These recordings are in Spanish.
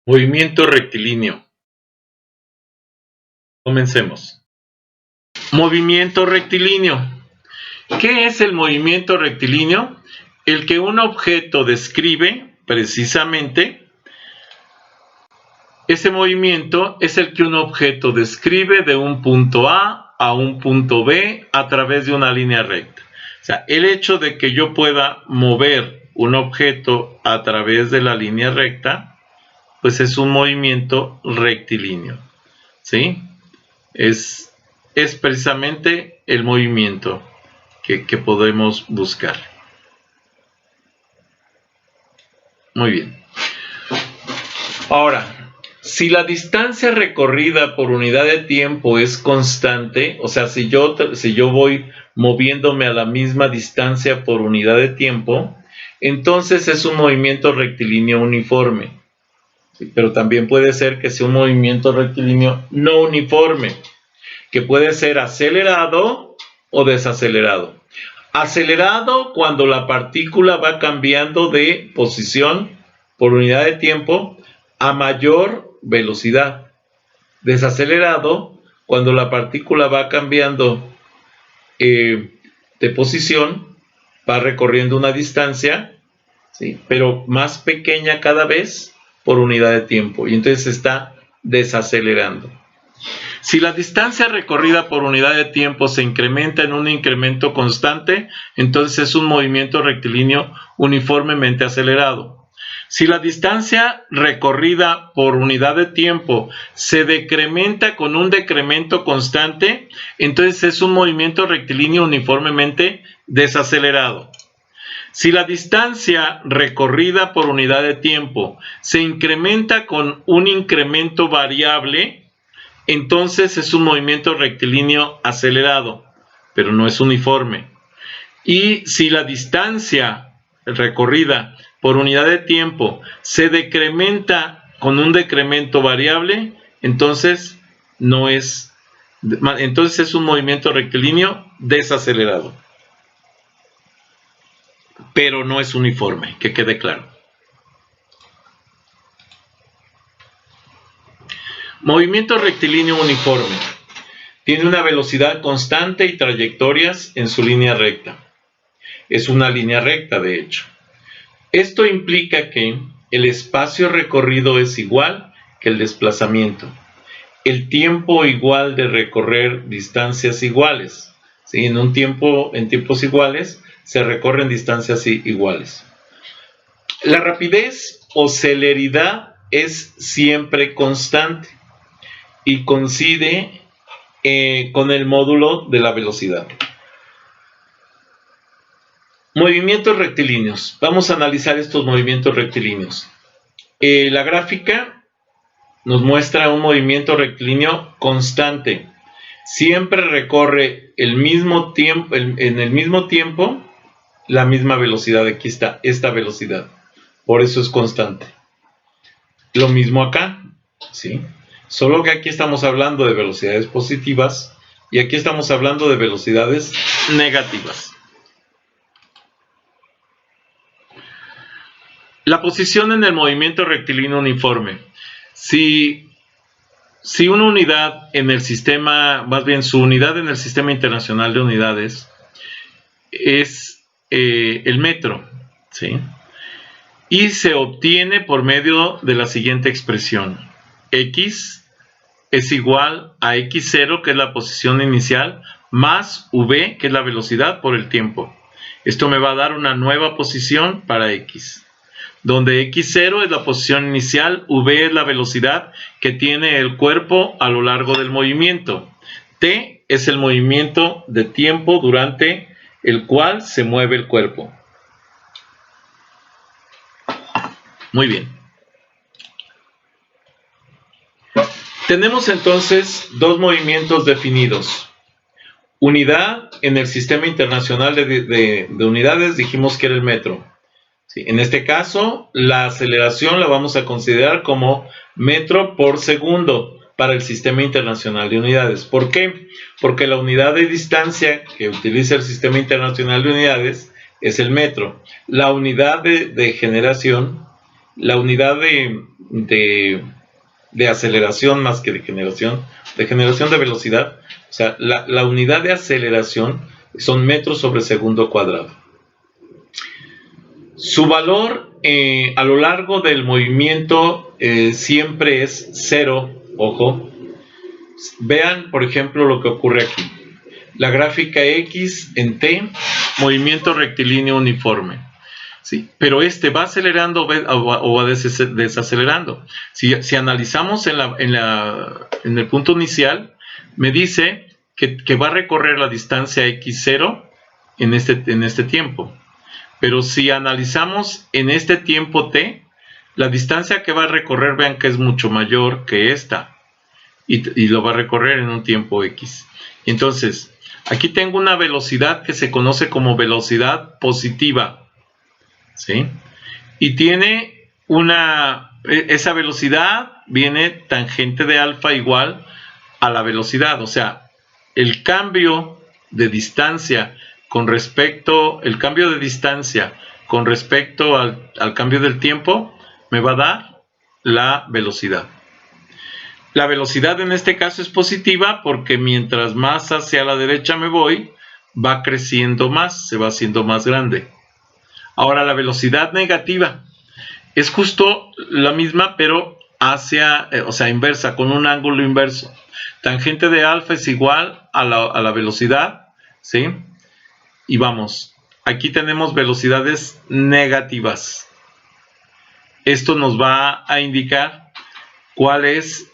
Movimiento rectilíneo. Comencemos. Movimiento rectilíneo. ¿Qué es el movimiento rectilíneo? El que un objeto describe precisamente. Ese movimiento es el que un objeto describe de un punto A a un punto B a través de una línea recta. O sea, el hecho de que yo pueda mover un objeto a través de la línea recta, pues es un movimiento rectilíneo, ¿sí? Es precisamente el movimiento que podemos buscar. Muy bien. Ahora, si la distancia recorrida por unidad de tiempo es constante, o sea, si yo voy moviéndome a la misma distancia por unidad de tiempo, entonces es un movimiento rectilíneo uniforme. Sí, pero también puede ser que sea un movimiento rectilíneo no uniforme, que puede ser acelerado o desacelerado. Acelerado cuando la partícula va cambiando de posición por unidad de tiempo a mayor velocidad. Desacelerado cuando la partícula va cambiando de posición, va recorriendo una distancia, ¿sí?, pero más pequeña cada vez por unidad de tiempo, y entonces se está desacelerando. Si la distancia recorrida por unidad de tiempo se incrementa en un incremento constante, entonces es un movimiento rectilíneo uniformemente acelerado. Si la distancia recorrida por unidad de tiempo se decrementa con un decremento constante, entonces es un movimiento rectilíneo uniformemente desacelerado. Si la distancia recorrida por unidad de tiempo se incrementa con un incremento variable, entonces es un movimiento rectilíneo acelerado, pero no es uniforme. Y si la distancia recorrida por unidad de tiempo se decrementa con un decremento variable, entonces es un movimiento rectilíneo desacelerado, pero no es uniforme, que quede claro. Movimiento rectilíneo uniforme. Tiene una velocidad constante y trayectorias en su línea recta. Es una línea recta, de hecho. Esto implica que el espacio recorrido es igual que el desplazamiento. El tiempo igual de recorrer distancias iguales. ¿Sí? En tiempos iguales se recorren distancias iguales. La rapidez o celeridad es siempre constante y coincide con el módulo de la velocidad. Movimientos rectilíneos. Vamos a analizar estos movimientos rectilíneos. La gráfica nos muestra un movimiento rectilíneo constante. Siempre recorre en el mismo tiempo la misma velocidad. Aquí está esta velocidad. Por eso es constante. Lo mismo acá, ¿sí? Solo que aquí estamos hablando de velocidades positivas y aquí estamos hablando de velocidades negativas. La posición en el movimiento rectilíneo uniforme. Si una unidad en el sistema, más bien su unidad en el Sistema Internacional de Unidades es el metro, ¿sí?, y se obtiene por medio de la siguiente expresión. X es igual a x0, que es la posición inicial, más v, que es la velocidad por el tiempo. Esto me va a dar una nueva posición para x, donde x0 es la posición inicial, v es la velocidad que tiene el cuerpo a lo largo del movimiento. T es el movimiento de tiempo durante el cual se mueve el cuerpo. Muy bien. Tenemos entonces dos movimientos definidos. Unidad en el Sistema Internacional de Unidades, dijimos que era el metro. Sí, en este caso, la aceleración la vamos a considerar como metro por segundo para el Sistema Internacional de Unidades. ¿Por qué? Porque la unidad de distancia que utiliza el Sistema Internacional de Unidades es el metro. La unidad de generación, la unidad de aceleración más que de generación de velocidad. O sea, la unidad de aceleración son metros sobre segundo cuadrado. Su valor a lo largo del movimiento siempre es 0, ojo. Vean, por ejemplo, lo que ocurre aquí. La gráfica X en T, movimiento rectilíneo uniforme. ¿Sí? Pero va acelerando o va desacelerando. Si analizamos en el punto inicial, me dice que va a recorrer la distancia x0 en este tiempo. Pero si analizamos en este tiempo t, la distancia que va a recorrer, vean que es mucho mayor que esta. Y lo va a recorrer en un tiempo x. Entonces, aquí tengo una velocidad que se conoce como velocidad positiva. ¿Sí? Y tiene esa velocidad viene tangente de alfa igual a la velocidad. O sea, el cambio de distancia con respecto al cambio del tiempo me va a dar la velocidad. La velocidad en este caso es positiva porque mientras más hacia la derecha me voy, va creciendo más, se va haciendo más grande. Ahora la velocidad negativa es justo la misma, pero inversa, con un ángulo inverso. Tangente de alfa es igual a la velocidad, ¿sí? Y vamos, aquí tenemos velocidades negativas. Esto nos va a indicar cuál es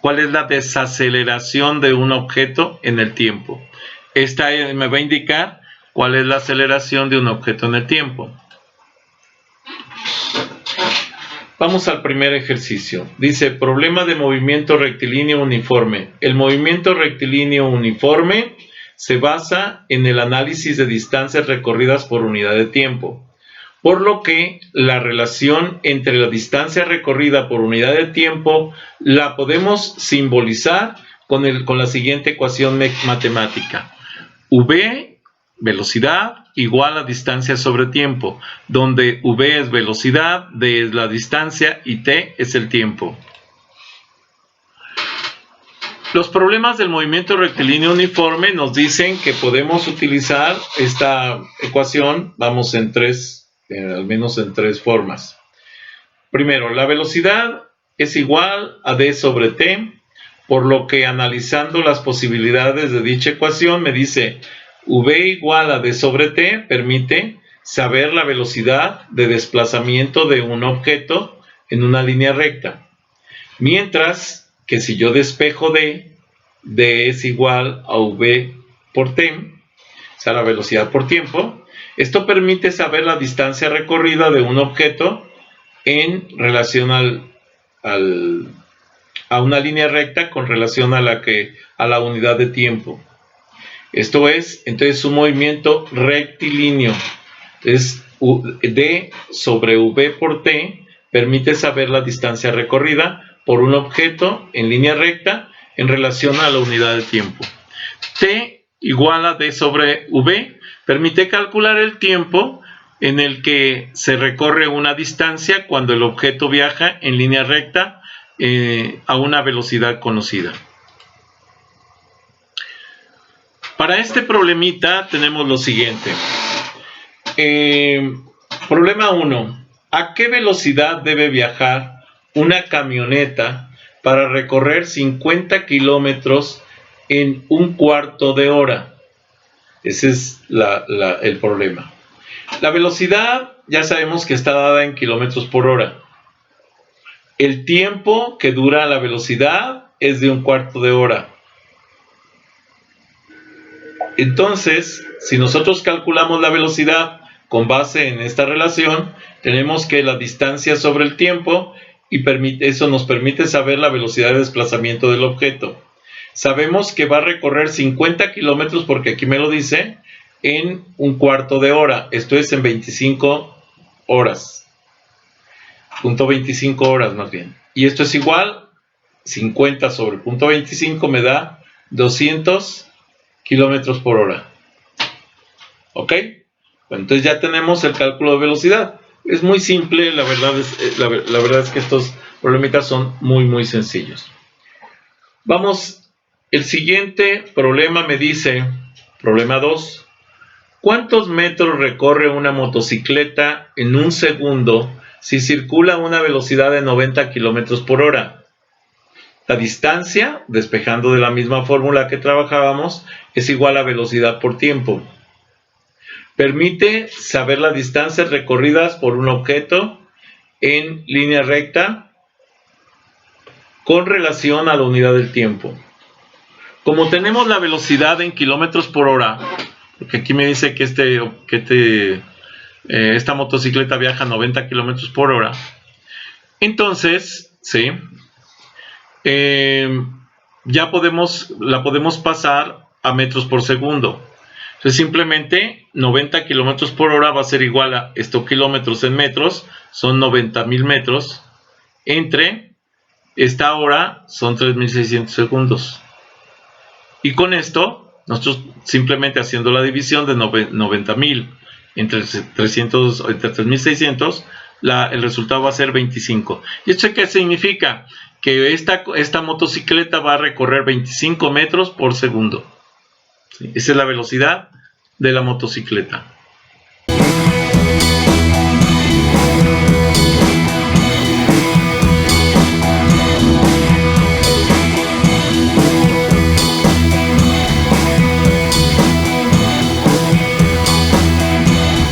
la desaceleración de un objeto en el tiempo. Esta me va a indicar cuál es la aceleración de un objeto en el tiempo. Vamos al primer ejercicio. Dice, problema de movimiento rectilíneo uniforme. El movimiento rectilíneo uniforme se basa en el análisis de distancias recorridas por unidad de tiempo, por lo que la relación entre la distancia recorrida por unidad de tiempo la podemos simbolizar con la siguiente ecuación matemática. V, velocidad, igual a distancia sobre tiempo, donde V es velocidad, D es la distancia y T es el tiempo. Los problemas del movimiento rectilíneo uniforme nos dicen que podemos utilizar esta ecuación, vamos al menos en tres formas. Primero, la velocidad es igual a D sobre T, por lo que analizando las posibilidades de dicha ecuación me dice V igual a D sobre T permite saber la velocidad de desplazamiento de un objeto en una línea recta. Mientras que si yo despejo D es igual a V por T, o sea, la velocidad por tiempo. Esto permite saber la distancia recorrida de un objeto en relación a una línea recta con relación a la unidad de tiempo. Esto es, entonces, un movimiento rectilíneo. Es D sobre V por T permite saber la distancia recorrida por un objeto en línea recta en relación a la unidad de tiempo. T igual a D sobre V permite calcular el tiempo en el que se recorre una distancia cuando el objeto viaja en línea recta a una velocidad conocida. Para este problemita tenemos lo siguiente. Problema 1. ¿A qué velocidad debe viajar una camioneta para recorrer 50 kilómetros en un cuarto de hora? Ese es el problema. La velocidad ya sabemos que está dada en kilómetros por hora. El tiempo que dura la velocidad es de un cuarto de hora. Entonces, si nosotros calculamos la velocidad con base en esta relación, tenemos que la distancia sobre el tiempo y eso nos permite saber la velocidad de desplazamiento del objeto. Sabemos que va a recorrer 50 kilómetros porque aquí me lo dice en un cuarto de hora. Esto es en 25 horas. Punto 25 horas más bien. Y esto es igual, 50 sobre punto 25 me da 200 kilómetros por hora. ¿Ok? Bueno, entonces ya tenemos el cálculo de velocidad. Es muy simple, la verdad es que estos problemitas son muy sencillos. Vamos, el siguiente problema me dice, problema 2. ¿Cuántos metros recorre una motocicleta en un segundo si circula a una velocidad de 90 kilómetros por hora? La distancia, despejando de la misma fórmula que trabajábamos, es igual a velocidad por tiempo. Permite saber las distancias recorridas por un objeto en línea recta con relación a la unidad del tiempo. Como tenemos la velocidad en kilómetros por hora, porque aquí me dice que esta motocicleta viaja a 90 kilómetros por hora, entonces, ¿sí? La podemos pasar a metros por segundo. Entonces simplemente 90 kilómetros por hora va a ser igual a estos kilómetros en metros, son 90,000 metros, entre esta hora son 3,600 segundos. Y con esto, nosotros simplemente haciendo la división de 90,000 entre 3,600, el resultado va a ser 25. ¿Y esto qué significa? Que esta motocicleta va a recorrer 25 metros por segundo. ¿Sí? Esa es la velocidad de la motocicleta.